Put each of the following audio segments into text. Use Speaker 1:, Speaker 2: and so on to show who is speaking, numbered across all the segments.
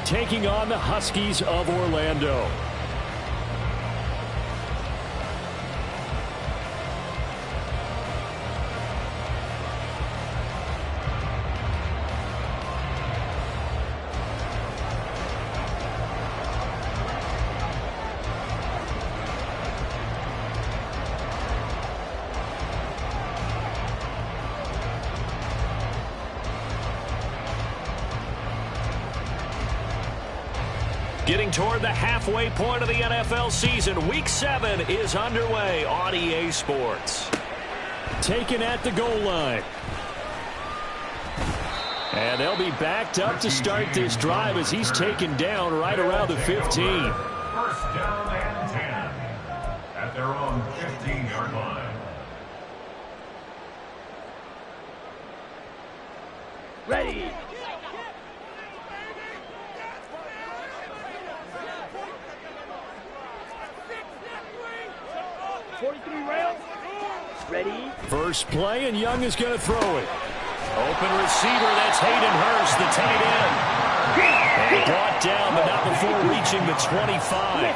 Speaker 1: taking on the Huskies of Orlando. Getting toward the halfway point of the NFL season, Week 7 is underway on EA Sports. Taken at the goal line. And they'll be backed up to start this drive as he's taken down right around the 15.
Speaker 2: First down and 10 at their own 15-yard line.
Speaker 3: Ready. Ready.
Speaker 1: First play, and Young is going to throw it. Open receiver, that's Hayden Hurst, the tight end. And brought down, but not before reaching the 25.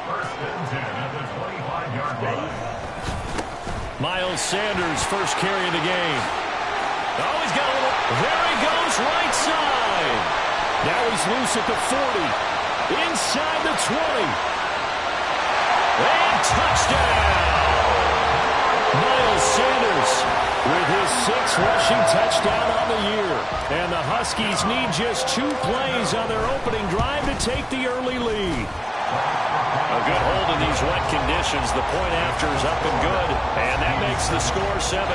Speaker 2: First and 10 at the 25-yard line.
Speaker 1: Miles Sanders, first carry of the game. Oh, he's got a little... There he goes, right side. Now he's loose at the 40. Inside the 20. And touchdown! Miles Sanders with his 6th rushing touchdown on the year. And the Huskies need just 2 plays on their opening drive to take the early lead. A good hold in these wet conditions. The point after is up and good. And that makes the score 7-0.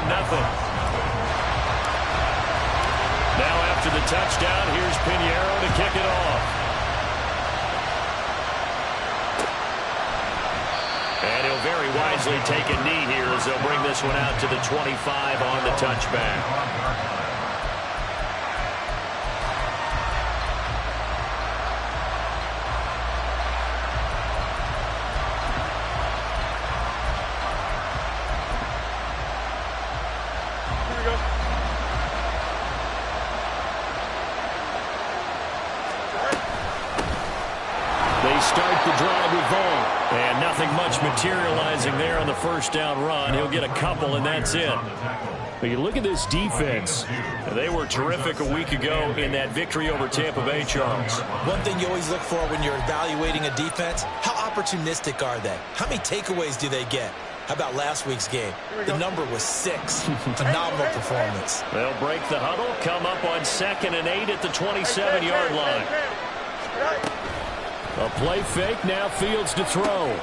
Speaker 1: Now after the touchdown, here's Pinheiro to kick it off. And he'll very wisely take a knee here as they'll bring this one out to the 25 on the touchback.
Speaker 3: Here we go.
Speaker 1: They start the drive with Vaughn. And nothing much materializing there on the first down run. He'll get a couple, and that's it. But you look at this defense. They were terrific a week ago in that victory over Tampa Bay, Charles.
Speaker 4: One thing you always look for when you're evaluating a defense, how opportunistic are they? How many takeaways do they get? How about last week's game? The number was 6. Phenomenal performance.
Speaker 1: They'll break the huddle, come up on 2nd and 8 at the 27-yard line. A play fake, now Fields to throw.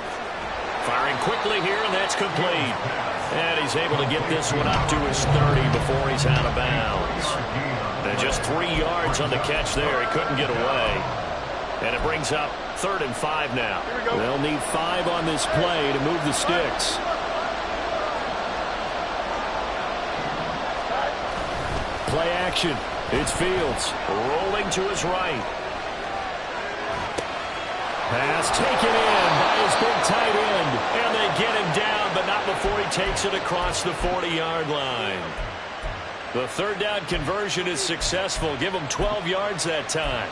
Speaker 1: Firing quickly here, and that's complete. And he's able to get this one up to his 30 before he's out of bounds. And just 3 yards on the catch there. He couldn't get away. And it brings up 3rd and 5 now. They'll need 5 on this play to move the sticks. Play action. It's Fields rolling to his right. Pass taken in by his big tight end. And they get him down, but not before he takes it across the 40-yard line. The 3rd down conversion is successful. Give him 12 yards that time.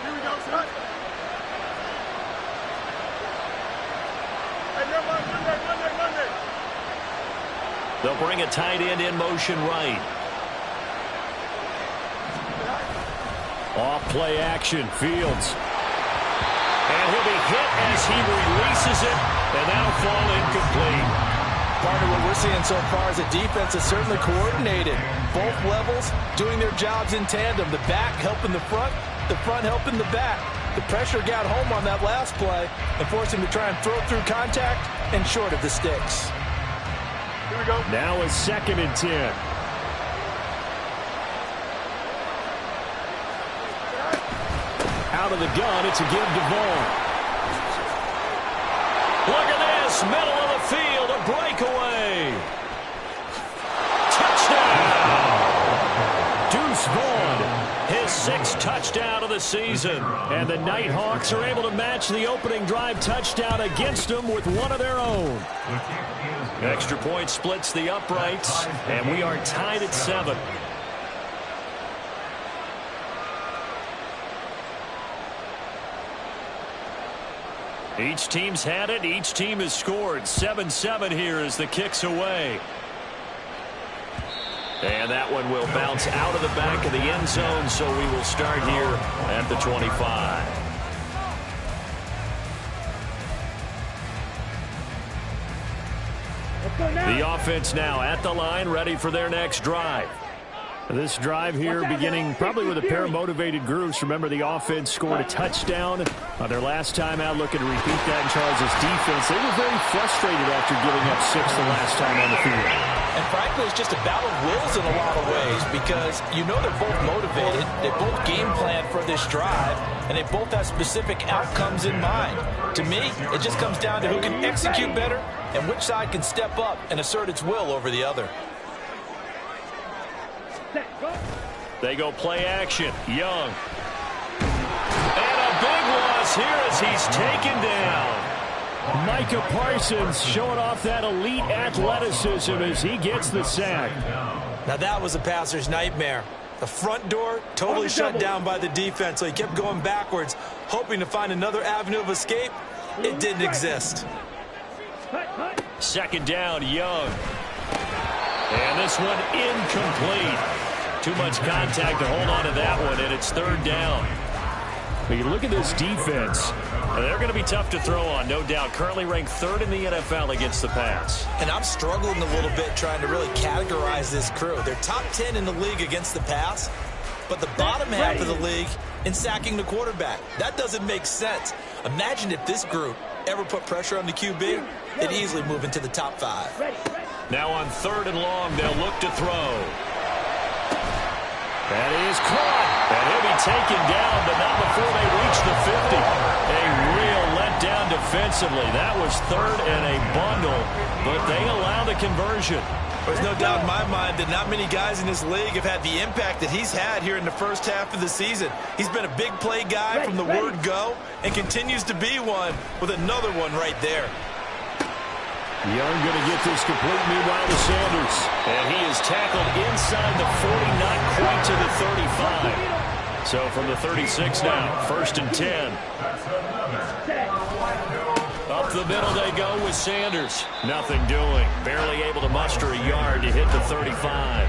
Speaker 3: Here we go, son. Hey, Monday.
Speaker 1: They'll bring a tight end in motion right. Off play action, Fields. And he'll be hit as he releases it, and that'll fall incomplete.
Speaker 4: Part of what we're seeing so far is the defense is certainly coordinated. Both levels doing their jobs in tandem. The back helping the front helping the back. The pressure got home on that last play and forced him to try and throw through contact and short of the sticks.
Speaker 3: Here we go.
Speaker 1: Now a 2nd and 10. Out of the gun, it's a give to Vaughn. Look at this, middle of the field, a breakaway. Touchdown! Deuce Vaughn, his 6th touchdown of the season. And the NightHawks are able to match the opening drive touchdown against them with one of their own. Extra point splits the uprights, and we are tied at 7. Each team's had it. Each team has scored. 7-7 here as the kick's away. And that one will bounce out of the back of the end zone, so we will start here at the 25. The offense now at the line, ready for their next drive. This drive here beginning probably with a pair of motivated groups. Remember, the offense scored a touchdown their last time out. Looking to repeat that in Charles' defense. They were very frustrated after giving up 6 the last time on the field.
Speaker 4: And frankly, it's just a battle of wills in a lot of ways because you know they're both motivated. They both game plan for this drive, and they both have specific outcomes in mind. To me, it just comes down to who can execute better and which side can step up and assert its will over the other.
Speaker 1: They go play action. Young. And a big loss here as he's taken down. Micah Parsons showing off that elite athleticism as he gets the sack.
Speaker 4: Now that was a passer's nightmare. The front door totally shut down by the defense, so he kept going backwards, hoping to find another avenue of escape. It didn't exist.
Speaker 1: Second down, Young. And this one incomplete. Too much contact to hold on to that one, and it's third down. When you look at this defense, they're going to be tough to throw on, no doubt. Currently ranked 3rd in the NFL against the pass.
Speaker 4: And I'm struggling a little bit trying to really categorize this crew. They're top 10 in the league against the pass, but the bottom half of the league in sacking the quarterback. That doesn't make sense. Imagine if this group ever put pressure on the QB, they'd easily move into the top 5.
Speaker 1: Now on 3rd and long, they'll look to throw. That is caught. And he'll be taken down, but not before they reach the 50. A real letdown defensively. That was 3rd and a bundle, but they allow the conversion.
Speaker 4: There's no doubt in my mind that not many guys in this league have had the impact that he's had here in the first half of the season. He's been a big play guy from the word go and continues to be one with another one right there.
Speaker 1: Young going to get this complete, meanwhile to Sanders. And he is tackled inside the 40, not quite to the 35. So from the 36 now, 1st and 10. Up the middle they go with Sanders. Nothing doing. Barely able to muster a yard to hit the 35.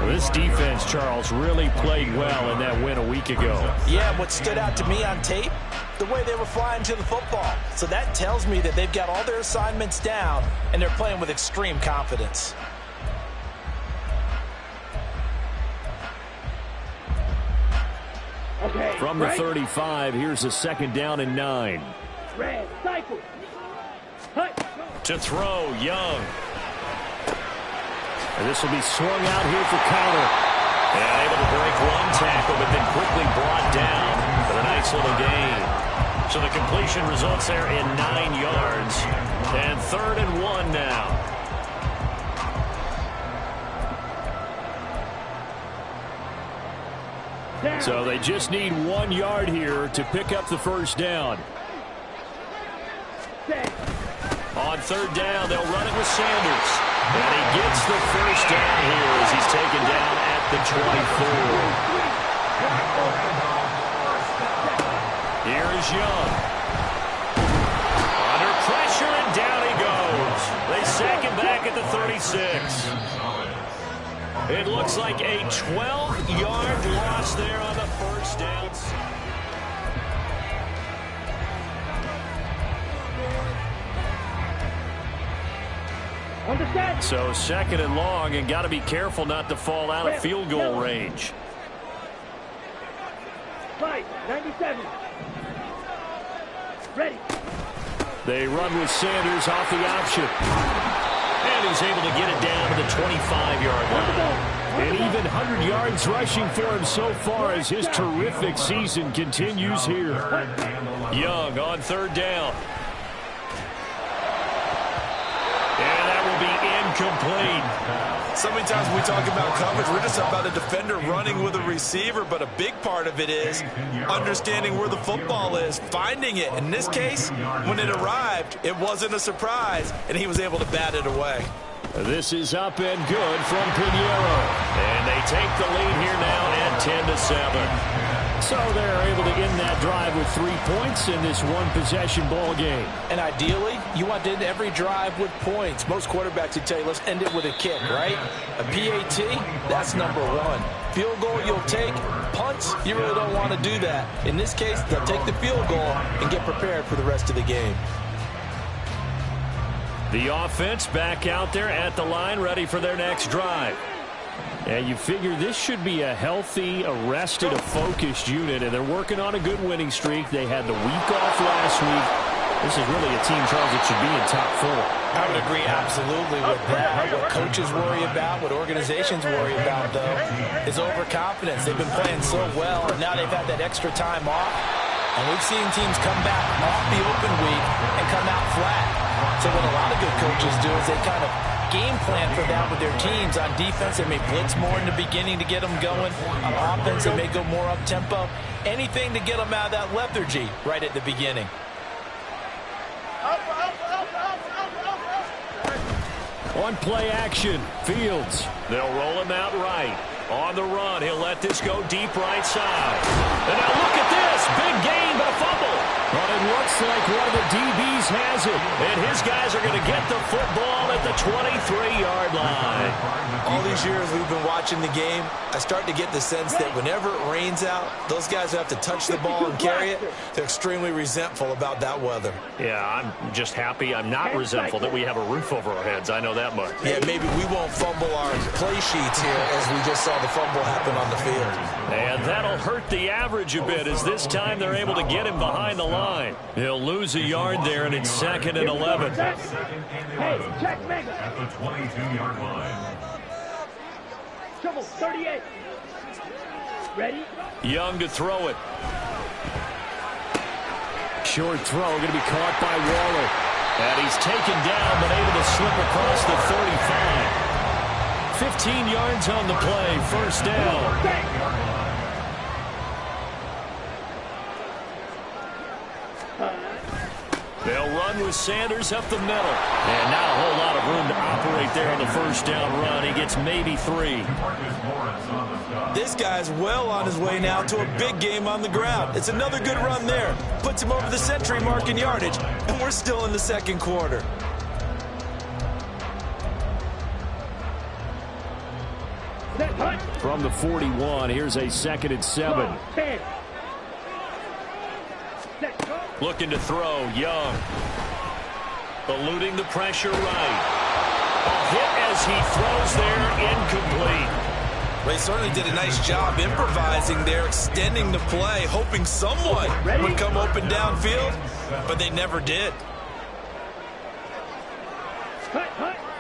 Speaker 1: This defense, Charles, really played well in that win a week ago.
Speaker 4: Yeah, what stood out to me on tape, the way they were flying to the football. So that tells me that they've got all their assignments down, and they're playing with extreme confidence.
Speaker 3: Okay,
Speaker 1: from the 35, here's a 2nd down and 9.
Speaker 3: Red, cycle.
Speaker 1: To throw, Young. And this will be swung out here for counter. And able to break one tackle, but then quickly brought down for a nice little gain. So the completion results there in 9 yards. And 3rd and 1 now. So they just need 1 yard here to pick up the first down. On 3rd down, they'll run it with Sanders. And he gets the first down here as he's taken down at the 24. Here is Young. Under pressure, and down he goes. They sack him back at the 36. It looks like a 12-yard loss there on the first down.
Speaker 3: Understand?
Speaker 1: So 2nd and long, and got to be careful not to fall out of field goal range.
Speaker 3: 97. Ready.
Speaker 1: They run with Sanders off the option. And he's able to get it down to the 25-yard line. And even 100 yards rushing for him so far as his terrific season continues here. Young on 3rd down. And that will be incomplete.
Speaker 4: So many times when we talk about coverage, we're just about a defender running with a receiver, but a big part of it is understanding where the football is, finding it. In this case, when it arrived, it wasn't a surprise, and he was able to bat it away.
Speaker 1: This is up and good from Pinheiro. And they take the lead here now at 10-7. So they're able to end that drive with 3 points in this one-possession ball game.
Speaker 4: And ideally, you want to end every drive with points. Most quarterbacks would tell you, let's end it with a kick, right? A PAT, that's number one. Field goal you'll take. Punts, you really don't want to do that. In this case, they'll take the field goal and get prepared for the rest of the game.
Speaker 1: The offense back out there at the line, ready for their next drive. And you figure this should be a healthy, arrested, a focused unit, and they're working on a good winning streak. They had the week off last week. This is really a team, Charles, that should be in top 4.
Speaker 4: I would agree absolutely with that. What coaches worry about, what organizations worry about, though, is overconfidence. They've been playing so well, and now they've had that extra time off. And we've seen teams come back off the open week and come out flat. So what a lot of good coaches do is they kind of game plan for that with their teams. On defense, they may blitz more in the beginning to get them going. On offense, they may go more up-tempo. Anything to get them out of that lethargy right at the beginning.
Speaker 1: On play action, Fields. They'll roll him out right. On the run, he'll let this go deep right side. And now look at this. Big gain, but a fumble. But it looks like one of the DBs has it. And his guys are going to get the football at the 23-yard line.
Speaker 4: All these years we've been watching the game, I start to get the sense that whenever it rains out, those guys who have to touch the ball and carry it, they're extremely resentful about that weather.
Speaker 1: Yeah, I'm just happy I'm not resentful that we have a roof over our heads. I know that much.
Speaker 4: Yeah, maybe we won't fumble our play sheets here as we just saw the fumble happen on the field.
Speaker 1: And that'll hurt the average a bit as this time they're able to get him behind the line. He'll lose a yard there, and it's 2nd and 11.
Speaker 3: Hey, check Mega.
Speaker 2: At the 22-yard line.
Speaker 3: Trouble, 38. Ready?
Speaker 1: Young to throw it. Short throw, going to be caught by Waller. And he's taken down, but able to slip across the 35. 15 yards on the play, first down. They'll run with Sanders up the middle. And not a whole lot of room to operate there on the first down run. He gets maybe 3.
Speaker 4: This guy's well on his way now to a big game on the ground. It's another good run there. Puts him over the century mark in yardage, and we're still in the second quarter.
Speaker 1: From the 41, here's a 2nd and 7. Looking to throw, Young. Eluding the pressure right. A hit as he throws there, incomplete.
Speaker 4: They certainly did a nice job improvising there, extending the play, hoping someone would come open downfield, but they never did.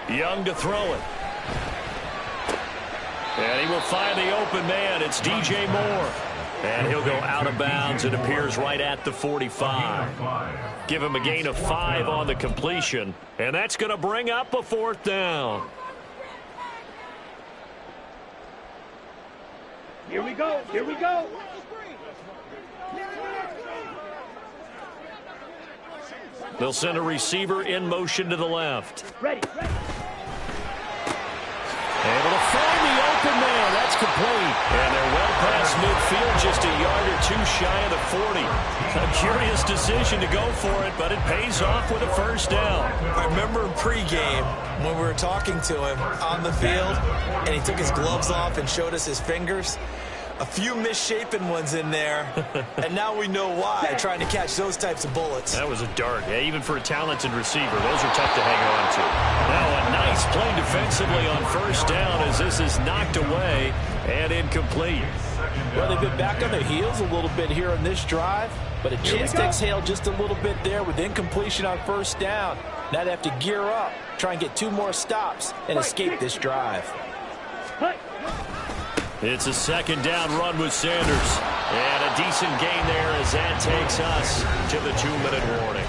Speaker 1: Young to throw it. And he will find the open man. It's DJ Moore. And he'll go out of bounds. It appears right at the 45. Give him a gain of 5 on the completion. And that's going to bring up a 4th down.
Speaker 3: Here we go. Here we go.
Speaker 1: They'll send a receiver in motion to the left.
Speaker 3: Ready.
Speaker 1: Able to find the open man. That's complete. And they're well past midfield, just a yard or 2 shy of the 40. A curious decision to go for it, but it pays off with a first down.
Speaker 4: I remember in pregame when we were talking to him on the field, and he took his gloves off and showed us his fingers. A few misshapen ones in there, and now we know why, trying to catch those types of bullets.
Speaker 1: That was a dart. Yeah, even for a talented receiver, those are tough to hang on to. Now a nice play defensively on first down as this is knocked away and incomplete.
Speaker 4: Well, they've been back on their heels a little bit here on this drive, but a chance to exhale just a little bit there with incompletion on first down. Now they have to gear up, try and get 2 more stops and escape this drive.
Speaker 1: It's a 2nd down run with Sanders. And a decent gain there as that takes us to the 2-minute warning.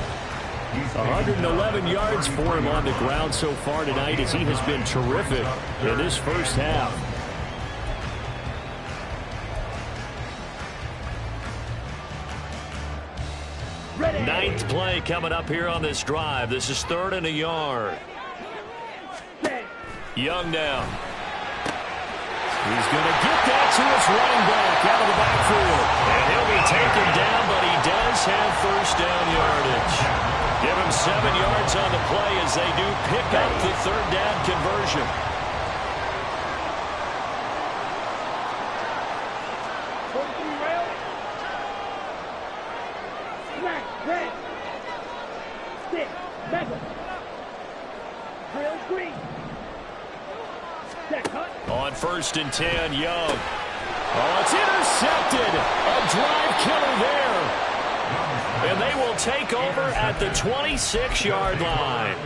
Speaker 1: 111 yards for him on the ground so far tonight as he has been terrific in this first half. Ninth play coming up here on this drive. This is 3rd and a yard. Young now. He's going to get that to his running back out of the backfield. And he'll be taken down, but he does have first down yardage. Give him 7 yards on the play as they do pick up the 3rd down conversion. On 1st and 10, Young. Oh, it's intercepted. A drive killer there. And they will take over at the 26-yard line.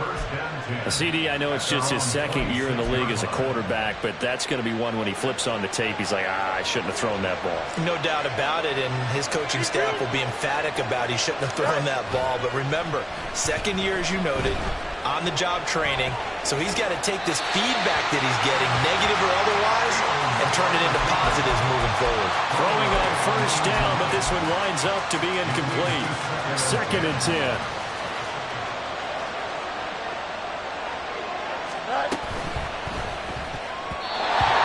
Speaker 1: CD, I know it's just his 2nd year in the league as a quarterback, but that's going to be one when he flips on the tape, he's like, I shouldn't have thrown that ball.
Speaker 4: No doubt about it, and his coaching staff will be emphatic about he shouldn't have thrown that ball. But remember, 2nd year, as you noted, on-the-job training, so he's got to take this feedback that he's getting, negative or otherwise, and turn it into positives moving forward.
Speaker 1: Throwing on 1st down, but this one winds up to be incomplete. 2nd and 10.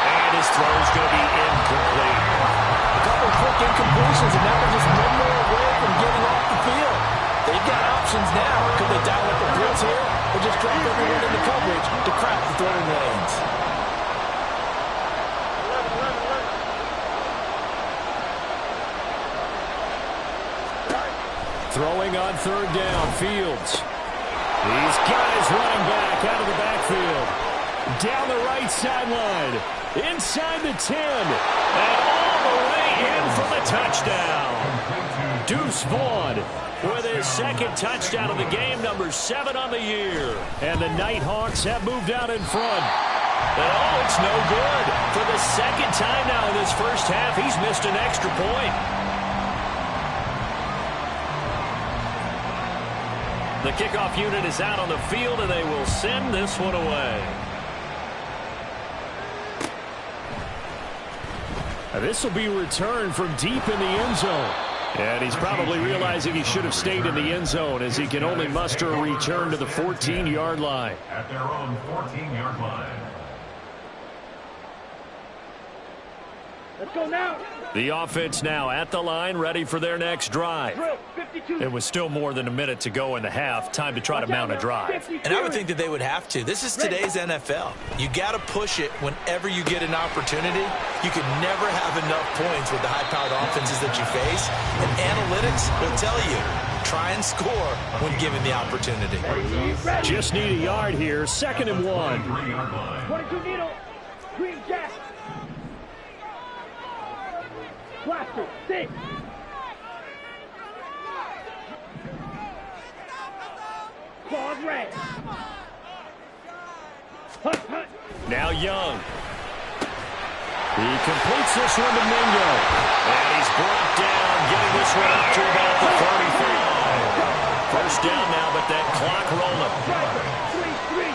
Speaker 1: And his throw is going to be incomplete.
Speaker 4: A couple of quick incompletions, and now they're just one more away from getting off the field. They've got options now. Could they dial up a blitz here, or just drop everyone into coverage to crack the throwing lanes?
Speaker 1: Throwing on 3rd down, Fields. He's got his running back out of the backfield. Down the right sideline. Inside the 10. And all the way in for the touchdown. Deuce Vaughn with his 2nd touchdown of the game, number 7 on the year. And the NightHawks have moved out in front. And oh, it's no good. For the 2nd time now in this first half, he's missed an extra point. The kickoff unit is out on the field, and they will send this one away. This will be returned from deep in the end zone. And he's probably realizing he should have stayed in the end zone as he can only muster a return to the 14-yard line.
Speaker 2: At their own 14-yard line.
Speaker 3: Let's go now.
Speaker 1: The offense now at the line, ready for their next drive.
Speaker 3: Drill, 52.
Speaker 1: It was still more than a minute to go in the half. Time to try to mount a drive.
Speaker 4: And I would think that they would have to. This is today's NFL. You got to push it whenever you get an opportunity. You can never have enough points with the high-powered offenses that you face. And analytics will tell you, try and score when given the opportunity.
Speaker 1: Just need a yard here. 2nd and 1.
Speaker 3: 22 needle. Green jack. Blaster, 6. Claws red. Hunt, hunt.
Speaker 1: Now Young. He completes this one to Mingo. And he's brought down, getting this one up to about the 35. First down now, but that clock rolling.
Speaker 3: 3-3.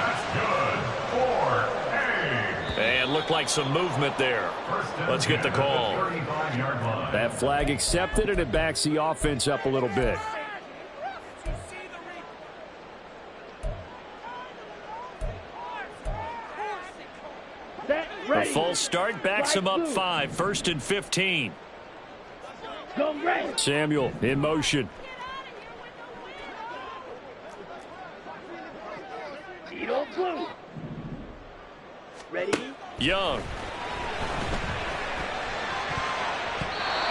Speaker 2: That's good. 4-8.
Speaker 1: And looked like some movement there. Let's get the call.
Speaker 2: 35-yard line.
Speaker 1: That flag accepted, and it backs the offense up a little bit. A false start backs him up 5. 1st and 15.
Speaker 3: Go red.
Speaker 1: Samuel in motion.
Speaker 3: Needle blue. Ready?
Speaker 1: Young.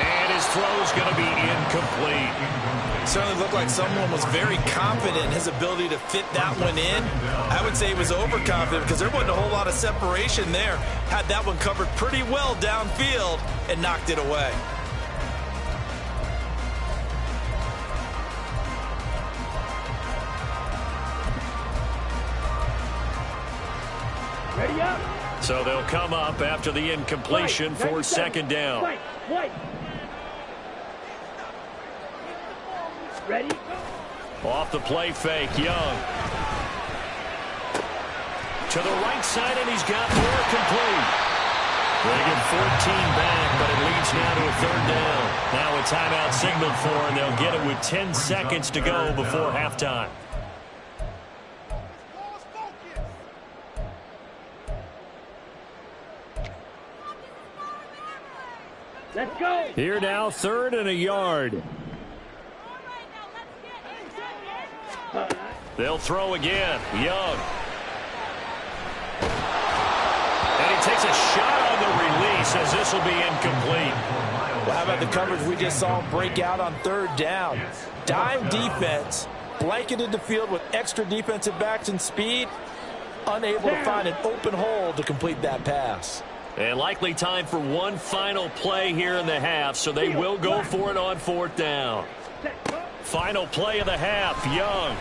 Speaker 1: And his throw is going to be incomplete.
Speaker 4: Certainly looked like someone was very confident in his ability to fit that one in. I would say he was overconfident because there wasn't a whole lot of separation there. Had that one covered pretty well downfield and knocked it away.
Speaker 3: Ready up.
Speaker 1: So they'll come up after the incompletion for 2nd down.
Speaker 3: White. Ready?
Speaker 1: Off the play fake, Young. To the right side, and he's got more complete. They get 14 back, but it leads now to a third down. Now a timeout signaled for, and they'll get it with 10 seconds to go before halftime.
Speaker 3: Let's go.
Speaker 1: Here now, 3rd and a yard. They'll throw again. Young. And he takes a shot on the release as this will be incomplete.
Speaker 4: Well, how about the coverage we just saw him break out on 3rd down? Dime defense, blanketed the field with extra defensive backs and speed, unable to find an open hole to complete that pass.
Speaker 1: And likely time for one final play here in the half, so they will go for it on 4th down. Final play of the half, Young.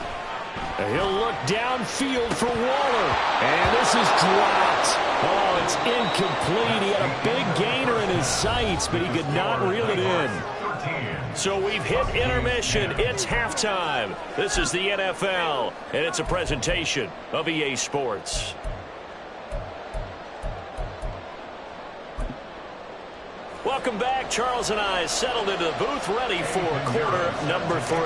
Speaker 1: He'll look downfield for Waller. And this is dropped. Oh, it's incomplete. He had a big gainer in his sights, but he could not reel it in. So we've hit intermission. It's halftime. This is the NFL, and it's a presentation of EA Sports. Welcome back. Charles and I settled into the booth ready for quarter number 3.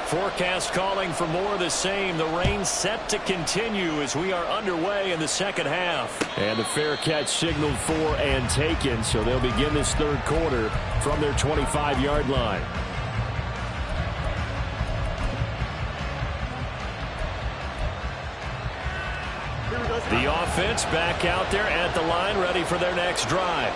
Speaker 1: Forecast calling for more of the same. The rain set to continue as we are underway in the second half. And the fair catch signaled for and taken, so they'll begin this 3rd quarter from their 25-yard line. The offense back out there at the line, ready for their next drive.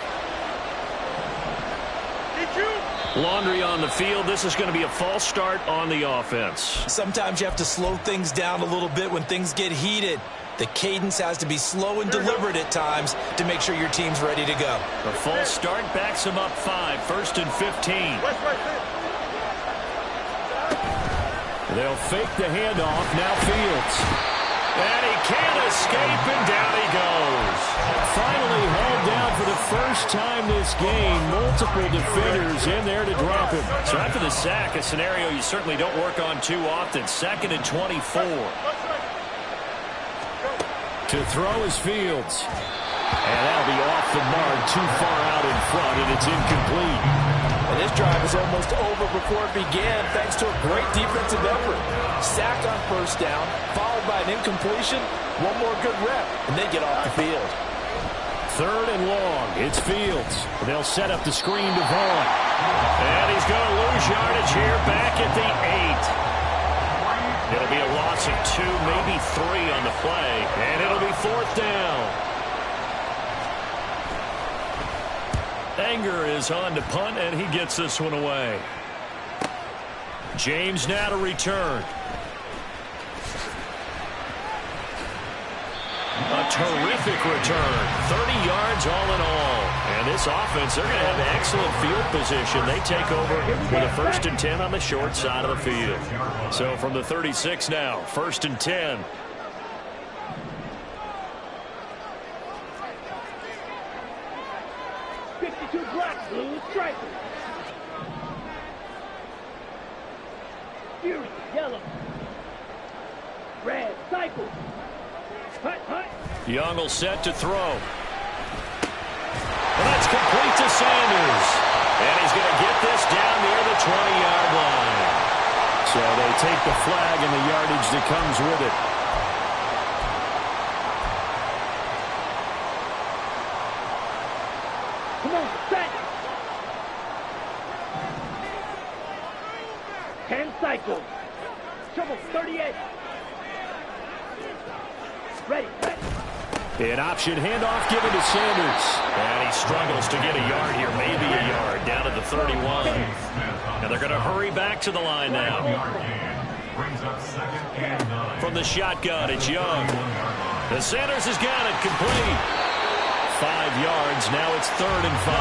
Speaker 1: Laundry on the field. This is going to be a false start on the offense.
Speaker 4: Sometimes you have to slow things down a little bit when things get heated. The cadence has to be slow and deliberate at times to make sure your team's ready to go.
Speaker 1: A false start backs them up 5. 1st and 15. They'll fake the handoff. Now Fields. And he can't escape, and down he goes. Finally hauled down for the first time this game. Multiple defenders in there to drop him. So after the sack, a scenario you certainly don't work on too often. 2nd and 24. To throw is Fields. And that'll be off the mark, too far out in front, and it's incomplete.
Speaker 4: And this drive is almost over before it began thanks to a great defensive effort. Sack on 1st down, followed by an incompletion, one more good rep, and they get off the field.
Speaker 1: 3rd and long. It's Fields. They'll set up the screen to Vaughn. And he's going to lose yardage here back at the 8. It'll be a loss of 2, maybe 3 on the play, and it'll be 4th down. Anger is on to punt, and he gets this one away. James now to return. A terrific return. 30 yards all in all. And this offense, they're going to have excellent field position. They take over with a 1st and 10 on the short side of the field. So from the 36 now, 1st and 10.
Speaker 3: Blue striker. Fury, yellow. Red, cycle. Hut, hut.
Speaker 1: Young will set to throw. And that's complete to Sanders. And he's going to get this down near the 20-yard line. So they take the flag and the yardage that comes with it.
Speaker 3: Come on, set. 10 cycles. Trouble 38. Ready, ready.
Speaker 1: An option handoff given to Sanders. And he struggles to get a yard here, maybe a yard, down to the 31. And they're going to hurry back to the line now. From the shotgun, it's Young. The Sanders has got it complete. 5 yards, now it's 3rd and 5.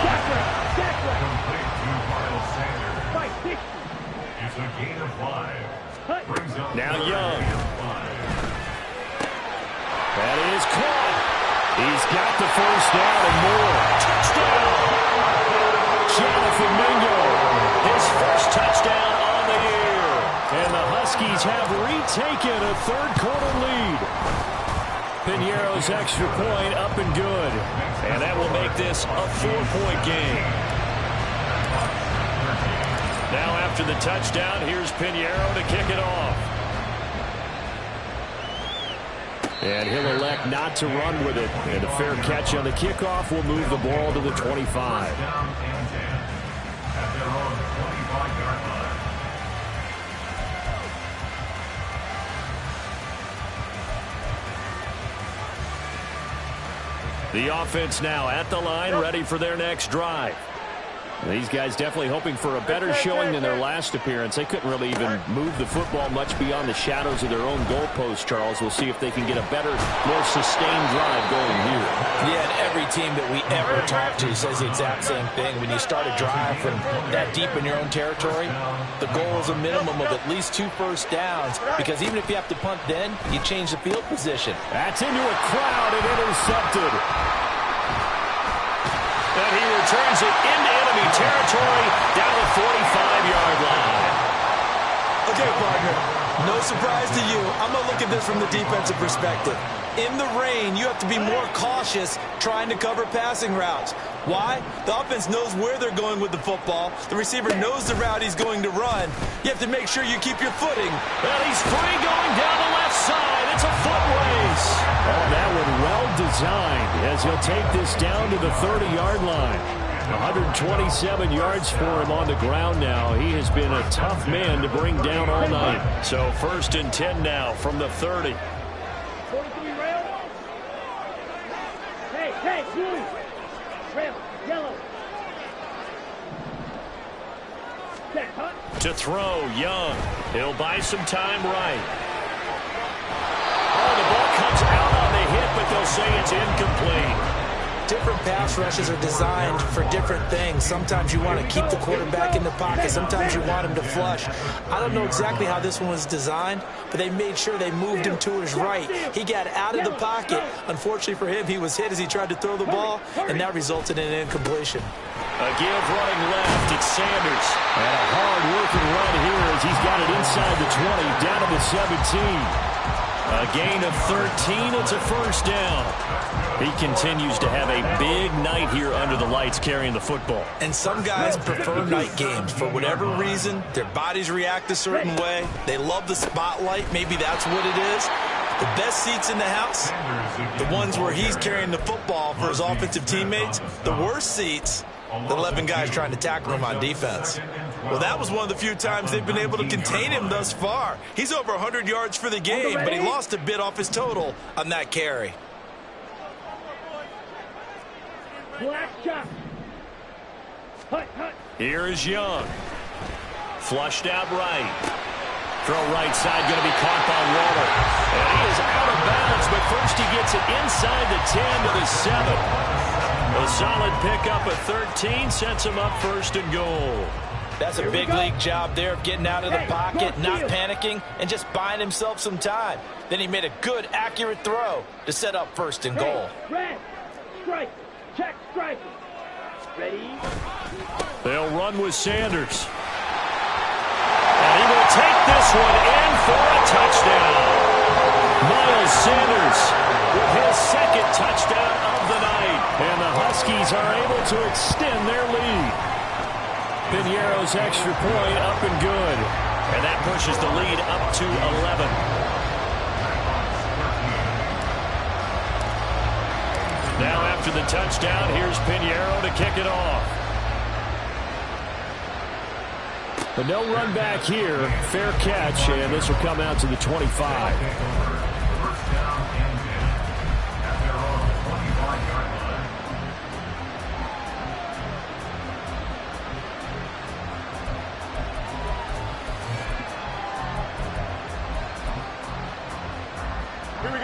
Speaker 2: It's a gain of 5.
Speaker 1: Now Young. That is caught. He's got the 1st down and more. Touchdown! Jonathan Mingo, his 1st touchdown on the year. And the Huskies have retaken a third-quarter lead. Piñeiro's extra point up and good. And that will make this a 4-point game. Now after the touchdown, here's Piñeiro to kick it off. And he'll elect not to run with it. And a fair catch on the kickoff will move the ball to the 25. The offense now at the line, ready for their next drive. These guys definitely hoping for a better showing than their last appearance. They couldn't really even move the football much beyond the shadows of their own goalpost, Charles. We'll see if they can get a better, more sustained drive going here.
Speaker 4: Yeah, and every team that we ever talk to says the exact same thing. When you start a drive from that deep in your own territory, the goal is a minimum of at least 2 first downs, because even if you have to punt then, you change the field position.
Speaker 1: That's into a crowd and intercepted. And he returns it into enemy territory down the 45-yard line.
Speaker 5: Okay, partner, no surprise to you. I'm going to look at this from the defensive perspective. In the rain, you have to be more cautious trying to cover passing routes. Why? The offense knows where they're going with the football. The receiver knows the route he's going to run. You have to make sure you keep your footing.
Speaker 1: And he's free going down the left side. It's a foot race. Oh, that one well designed as he'll take this down to the 30-yard line. 127 yards for him on the ground now. He has been a tough man to bring down all night. So 1st and 10 now from the 30.
Speaker 3: 43 rail. Hey, blue. Rail, yellow. Set, hunt.
Speaker 1: To throw, Young. He'll buy some time right. Oh, the ball comes out on the hit, but they'll say it's incomplete.
Speaker 5: Different pass rushes are designed for different things. Sometimes you want to keep the quarterback in the pocket. Sometimes you want him to flush. I don't know exactly how this one was designed, but they made sure they moved him to his right. He got out of the pocket. Unfortunately for him, he was hit as he tried to throw the ball, and that resulted in an incompletion.
Speaker 1: A give running left. It's Sanders. And a hard-working run here as he's got it inside the 20, down to the 17. A gain of 13. It's a first down. He continues to have a big night here under the lights carrying the football.
Speaker 5: And some guys prefer night games. For whatever reason, their bodies react a certain way. They love the spotlight. Maybe that's what it is. The best seats in the house, the ones where he's carrying the football for his offensive teammates. The worst seats, the 11 guys trying to tackle him on defense. Well, that was one of the few times they've been able to contain him thus far. He's over 100 yards for the game, but he lost a bit off his total on that carry.
Speaker 3: Black shot. Hut.
Speaker 1: Here is Young. Flushed out right. Throw right side, going to be caught by Waller. And he is out of bounds, but first he gets it inside the 10 to the 7. A solid pickup of 13 sets him up 1st and goal.
Speaker 4: That's a big league job there of getting out of the pocket, not panicking, and just buying himself some time. Then he made a good, accurate throw to set up 1st and goal.
Speaker 3: Red. Strike. Check strike. Ready.
Speaker 1: They'll run with Sanders. And he will take this one in for a touchdown. Miles Sanders with his 2nd touchdown of the night. And the Huskies are able to extend their lead. Piñeiro's extra point up and good. And that pushes the lead up to 11. Now after the touchdown, here's Piñeiro to kick it off. But no run back here. Fair catch, and this will come out to the 25.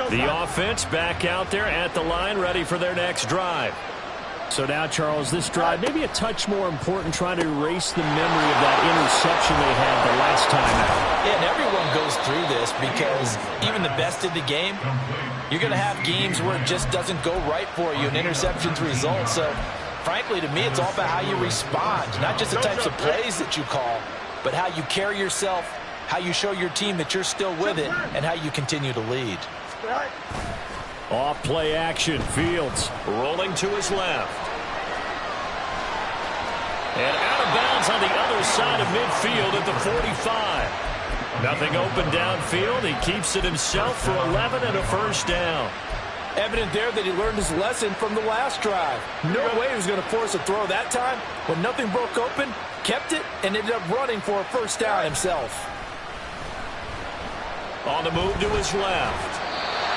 Speaker 1: The offense back out there at the line, ready for their next drive. So now, Charles, this drive maybe a touch more important, trying to erase the memory of that interception they had the last time out.
Speaker 4: Yeah, and everyone goes through this because even the best in the game, you're going to have games where it just doesn't go right for you and interceptions result. So, frankly, to me, it's all about how you respond, not just the types of plays that you call, but how you carry yourself how you show your team that you're still with it, and how you continue to lead.
Speaker 1: Off play action. Fields rolling to his left. And out of bounds on the other side of midfield at the 45. Nothing open downfield. He keeps it himself for 11 and a first down.
Speaker 4: Evident there that he learned his lesson from the last drive. No way he was going to force a throw that time. When nothing broke open, kept it, and ended up running for a first down himself.
Speaker 1: On the move to his left.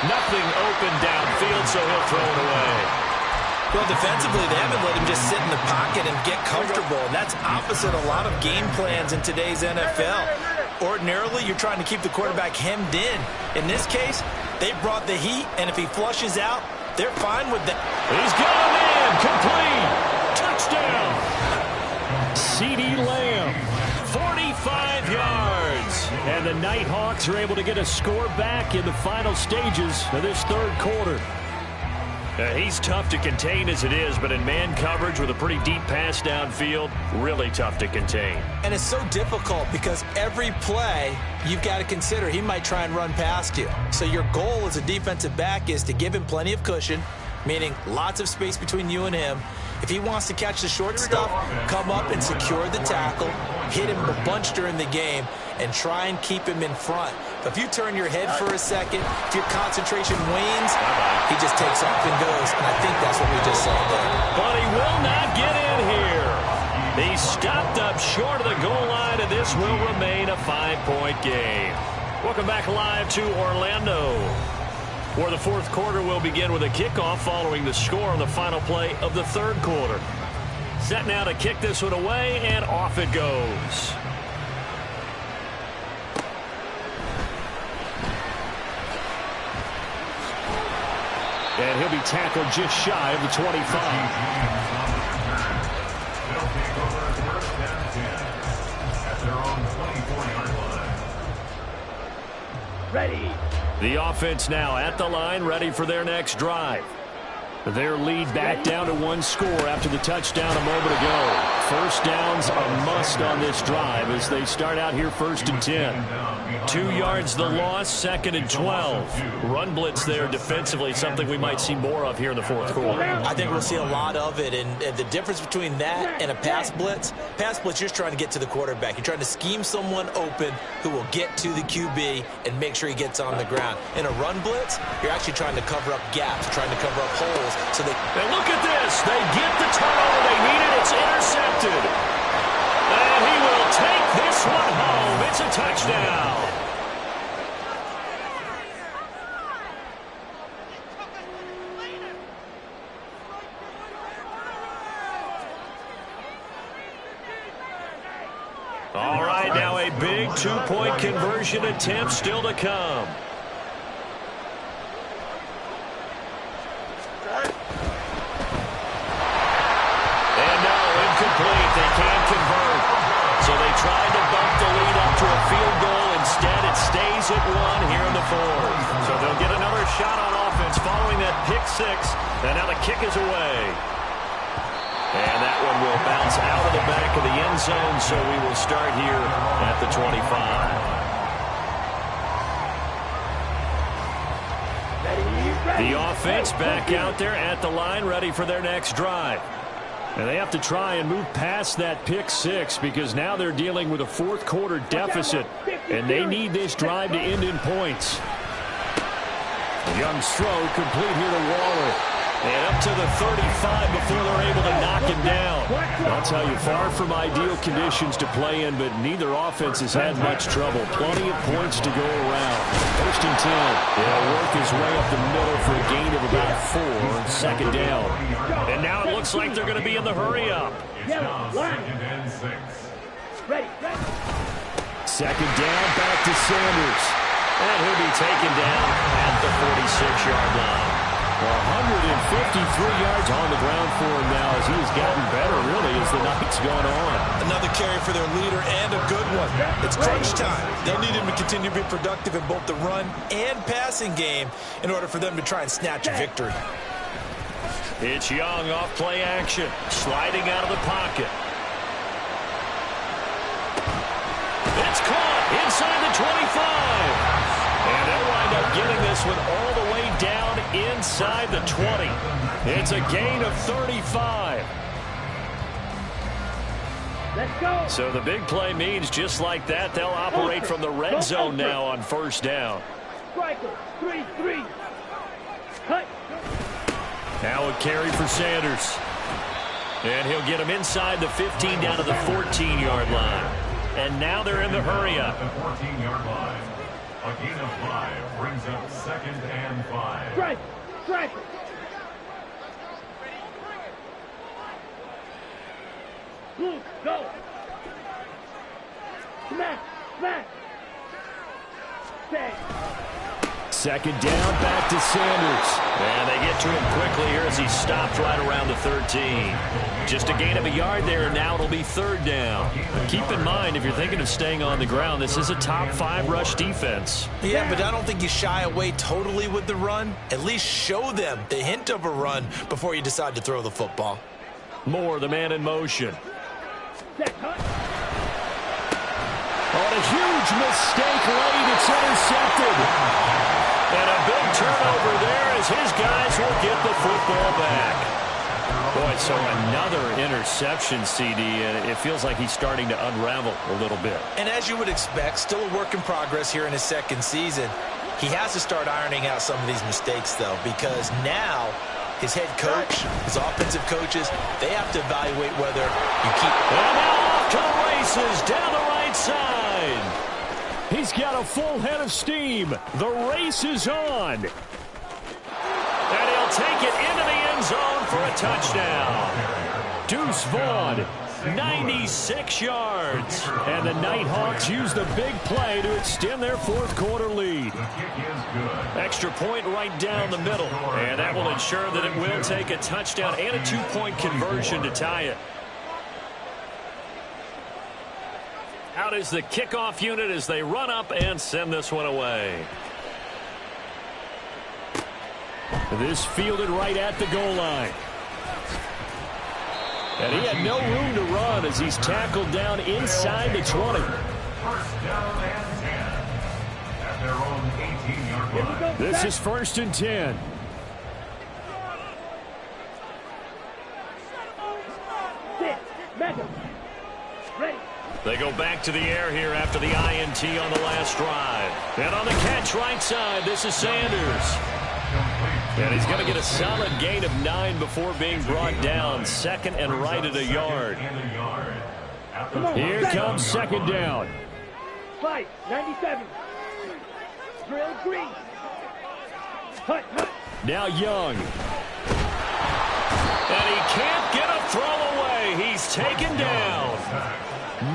Speaker 1: Nothing open downfield, so he'll throw it away.
Speaker 5: Well, defensively, they haven't let him just sit in the pocket and get comfortable, and that's opposite a lot of game plans in today's NFL. Ordinarily, you're trying to keep the quarterback hemmed in. In this case, they brought the heat, and if he flushes out, they're fine with that.
Speaker 1: He's got a man, complete, touchdown. CeeDee Lamb, 45 yards. And the NightHawks are able to get a score back in the final stages of this third quarter. He's tough to contain as it is, but in man coverage with a pretty deep pass downfield, really tough to contain.
Speaker 5: And it's so difficult because every play you've got to consider he might try and run past you. So your goal as a defensive back is to give him plenty of cushion, meaning lots of space between you and him. If he wants to catch the short stuff, come up and secure the tackle, hit him a bunch during the game, and try and keep him in front. But if you turn your head for a second, if your concentration wanes, he just takes off and goes, and I think that's what we just saw there.
Speaker 1: But he will not get in here. He stopped up short of the goal line, and this will remain a 5-point game. Welcome back live to Orlando, where the fourth quarter will begin with a kickoff following the score on the final play of the third quarter. Set now to kick this one away, and off it goes. And he'll be tackled just shy of the 25.
Speaker 2: They'll take over first and 10 at their own 24-yard line.
Speaker 3: Ready.
Speaker 1: The offense now at the line, ready for their next drive. Their lead back down to one score after the touchdown a moment ago. First down's a must on this drive as they start out here first and 10. 2 yards the loss, second and 12. Run blitz there defensively, something we might see more of here in the fourth quarter.
Speaker 5: I think we'll see a lot of it, and the difference between that and a pass blitz, you're just trying to get to the quarterback. You're trying to scheme someone open who will get to the QB and make sure he gets on the ground. In a run blitz, you're actually trying to cover up gaps, trying to cover up holes. So
Speaker 1: and look at this. They get the turnover they needed. It's intercepted. And he will take this one home. It's a touchdown. All right, now a big two-point conversion attempt still to come. They can't convert. So they tried to bump the lead up to a field goal. Instead, it stays at one here in the fourth. So they'll get another shot on offense following that pick six. And now the kick is away. And that one will bounce out of the back of the end zone. So we will start here at the 25. The offense back out there at the line, ready for their next drive. And they have to try and move past that pick six because now they're dealing with a fourth quarter deficit, and they need this drive to end in points. Young's throw complete here to Waller. And up to the 35 before they're able to knock him down. I'll tell you, far from ideal conditions to play in, but neither offense has had much trouble. Plenty of points to go around. First and 10. He'll work his way up the middle for a gain of about 4. Second down. And now it looks like they're going to be in the hurry-up. Second down, back to Sanders. And he'll be taken down at the 46-yard line. 153 yards on the ground for him now as he has gotten better, really, as the night's gone on.
Speaker 5: Another carry for their leader and a good one. It's crunch time. They'll need him to continue to be productive in both the run and passing game in order for them to try and snatch a victory.
Speaker 1: It's Young off play action, sliding out of the pocket. It's caught. inside the 25. And they'll wind up getting this one all the way down inside the 20. It's a gain of 35.
Speaker 3: Let's go.
Speaker 1: So the big play means just like that, they'll operate from the red zone now on first down.
Speaker 3: Striker, 3-3. Cut.
Speaker 1: Now a carry for Sanders. And he'll get him inside the 15 down to the 14-yard line. And now they're in the hurry-up.
Speaker 2: The 14-yard line. A gain of 5 brings up 2nd and 5.
Speaker 3: Striker, striker. Blue, go. Smack, smack. Stay.
Speaker 1: Second down, back to Sanders. And they get to him quickly here as he stopped right around the 13. Just a gain of a yard there, and now it'll be third down. Keep in mind, if you're thinking of staying on the ground, this is a top 5 rush defense.
Speaker 5: Yeah, but I don't think you shy away totally with the run. At least show them the hint of a run before you decide to throw the football.
Speaker 1: Moore, the man in motion.
Speaker 3: Set, cut.
Speaker 1: On a huge mistake late, it's intercepted. And a big turnover there as his guys will get the football back. Boy, so another interception, CD, and it feels like he's starting to unravel a little bit.
Speaker 5: And as you would expect, still a work in progress here in his second season. He has to start ironing out some of these mistakes, though, because now his head coach, his offensive coaches, they have to evaluate whether you keep...
Speaker 1: And now off to the races down the right side. He's got a full head of steam. The race is on. And he'll take it into the end zone for a touchdown. Deuce Vaughn, 96 yards. And the NightHawks use the big play to extend their fourth quarter lead. Extra point right down the middle. And that will ensure that it will take a touchdown and a 2-point conversion to tie it. Out is the kickoff unit as they run up and send this one away. This fielded right at the goal line. And he had no room to run as he's tackled down inside the 20.
Speaker 2: First down and 10 at their own 18-yard line.
Speaker 1: This is 1st and 10.
Speaker 3: Sit, Mega. Ready.
Speaker 1: They go back to the air here after the INT on the last drive. And on the catch right side, this is Sanders. And he's going to get a solid gain of 9 before being brought down. Second and right at a yard. Here comes second down.
Speaker 3: Fight, 97. Drill green. Hut, hut.
Speaker 1: Now Young. And he can't get a throw away. He's taken down.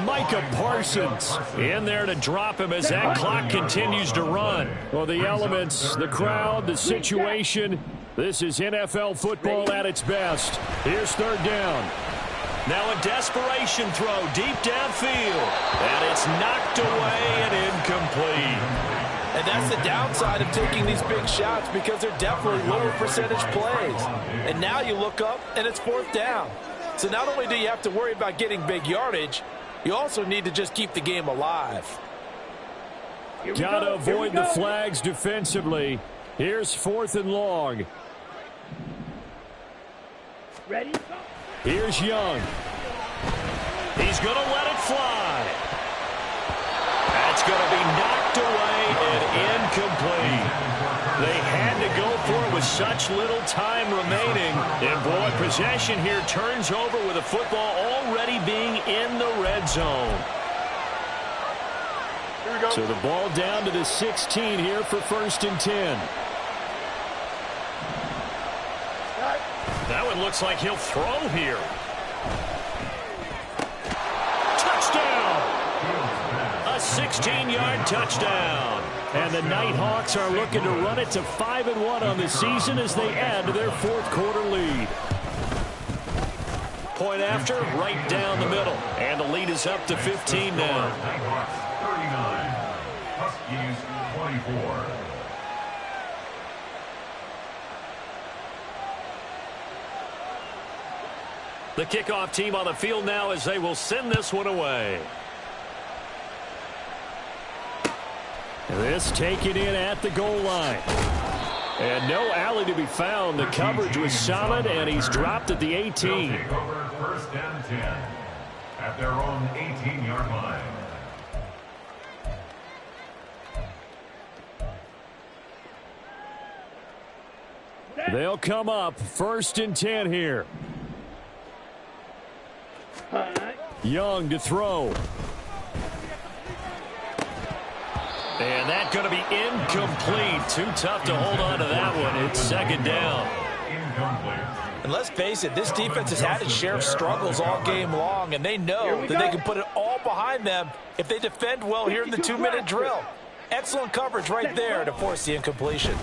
Speaker 1: Micah Parsons in there to drop him as that clock continues to run. Well, the elements, the crowd, the situation, this is NFL football at its best. Here's third down. Now a desperation throw deep downfield. And it's knocked away and incomplete.
Speaker 4: And that's the downside of taking these big shots because they're definitely lower percentage plays. And now you look up and it's fourth down. So not only do you have to worry about getting big yardage, you also need to just keep the game alive.
Speaker 1: Got to avoid the flags defensively. Here's 4th and long.
Speaker 3: Ready?
Speaker 1: Here's Young. He's going to let it fly. That's going to be knocked away and incomplete. They had to go for it with such little time remaining. And, boy, possession here turns over with the football already being in the red zone. So the ball down to the 16 here for 1st and 10. That one looks like he'll throw here. Touchdown! A 16-yard touchdown. And the NightHawks are looking to run it to 5-1 on the season as they add to their fourth quarter lead. Point after, right down the middle. And the lead is up to 15 now.
Speaker 2: NightHawks 39, Huskies 24.
Speaker 1: The kickoff team on the field now as they will send this one away. This taken in at the goal line. And no alley to be found. The coverage was solid, and he's dropped at the 18.
Speaker 2: Take over first and 10 at their own 18-yard line.
Speaker 1: They'll come up first and 10 here. Young to throw. And that's going to be incomplete. Too tough to hold on to that one. It's second down.
Speaker 4: And let's face it, this defense has had its share of struggles all game long, and they know that they can put it all behind them if they defend well here in the 2-minute drill. Excellent coverage right there to force the incompletion.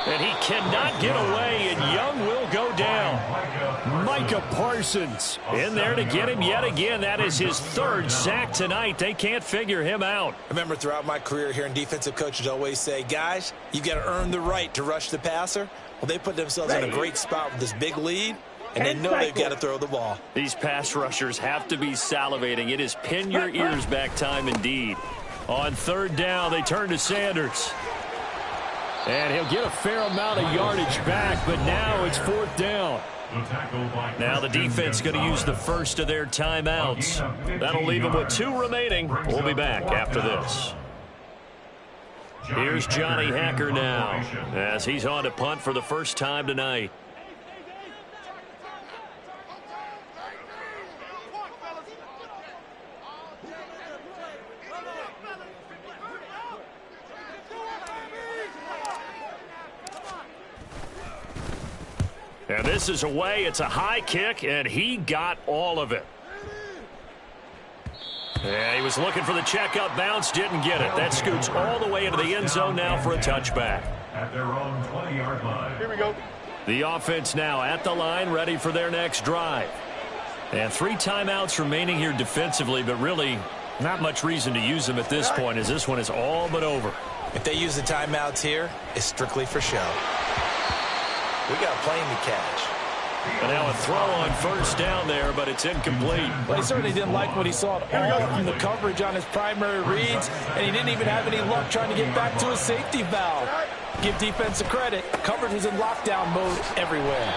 Speaker 1: And he cannot get away, and Young will go down. Micah Parsons in there to get him yet again. That is his third sack tonight. They can't figure him out.
Speaker 5: I remember throughout my career hearing defensive coaches always say, guys, you got to earn the right to rush the passer. Well, they put themselves in a great spot with this big lead, and they know they've got to throw the ball.
Speaker 1: These pass rushers have to be salivating. It is pin your ears back time indeed. On third down, they turn to Sanders. And he'll get a fair amount of yardage back, but now it's fourth down. Now the defense going to use the first of their timeouts. That'll leave them with 2 remaining. We'll be back after this. Here's Johnny Hacker now as he's on to punt for the first time tonight. And this is away. It's a high kick, and he got all of it. Yeah, he was looking for the checkout bounce, didn't get it. That scoots all the way into the end zone now for a touchback.
Speaker 2: At their own 20-yard line.
Speaker 3: Here we go.
Speaker 1: The offense now at the line, ready for their next drive. And 3 timeouts remaining here defensively, but really not much reason to use them at this point, as this one is all but over.
Speaker 5: If they use the timeouts here, it's strictly for show. We got a plane to catch.
Speaker 1: And now a throw on first down there, but it's incomplete.
Speaker 4: But he certainly didn't like what he saw at all from the coverage on his primary reads, and he didn't even have any luck trying to get back to his safety valve. Give defense a credit. Coverage was in lockdown mode everywhere.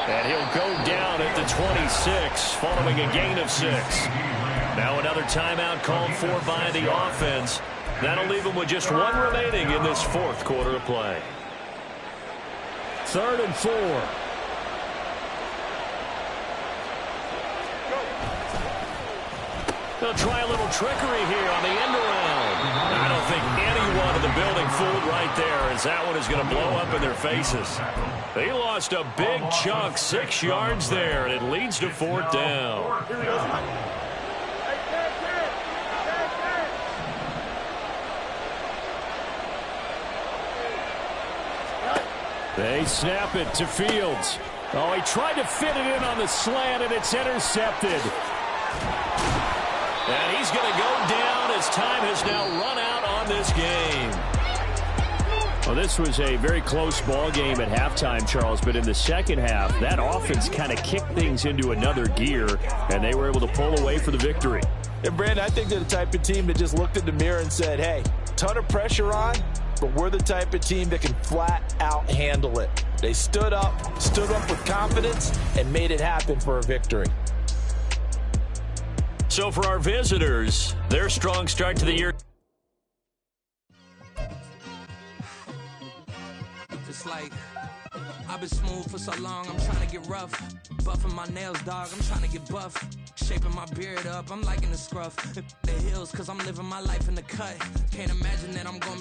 Speaker 1: And he'll go down at the 26, following a gain of 6. Now another timeout called for by the offense. That'll leave him with just 1 remaining in this fourth quarter of play. 3rd and 4. They'll try a little trickery here on the end around. I don't think anyone in the building fooled right there, as that one is going to blow up in their faces. They lost a big chunk, 6 yards there, and it leads to 4th down. They snap it to Fields. Oh, he tried to fit it in on the slant, and it's intercepted. And he's going to go down as time has now run out on this game. Well, this was a very close ball game at halftime, Charles, but in the second half, that offense kind of kicked things into another gear, and they were able to pull away for the victory.
Speaker 4: And, Brandon, I think they're the type of team that just looked in the mirror and said, hey, ton of pressure on, but we're the type of team that can flat out handle it. They stood up with confidence, and made it happen for a victory.
Speaker 1: So for our visitors, their strong start to the year.
Speaker 6: It's like I've been smooth for so long, I'm trying to get rough. Buffing my nails, dog, I'm trying to get buff. Shaping my beard up, I'm liking the scruff. The hills, cause I'm living my life in the cut. Can't imagine that I'm gonna be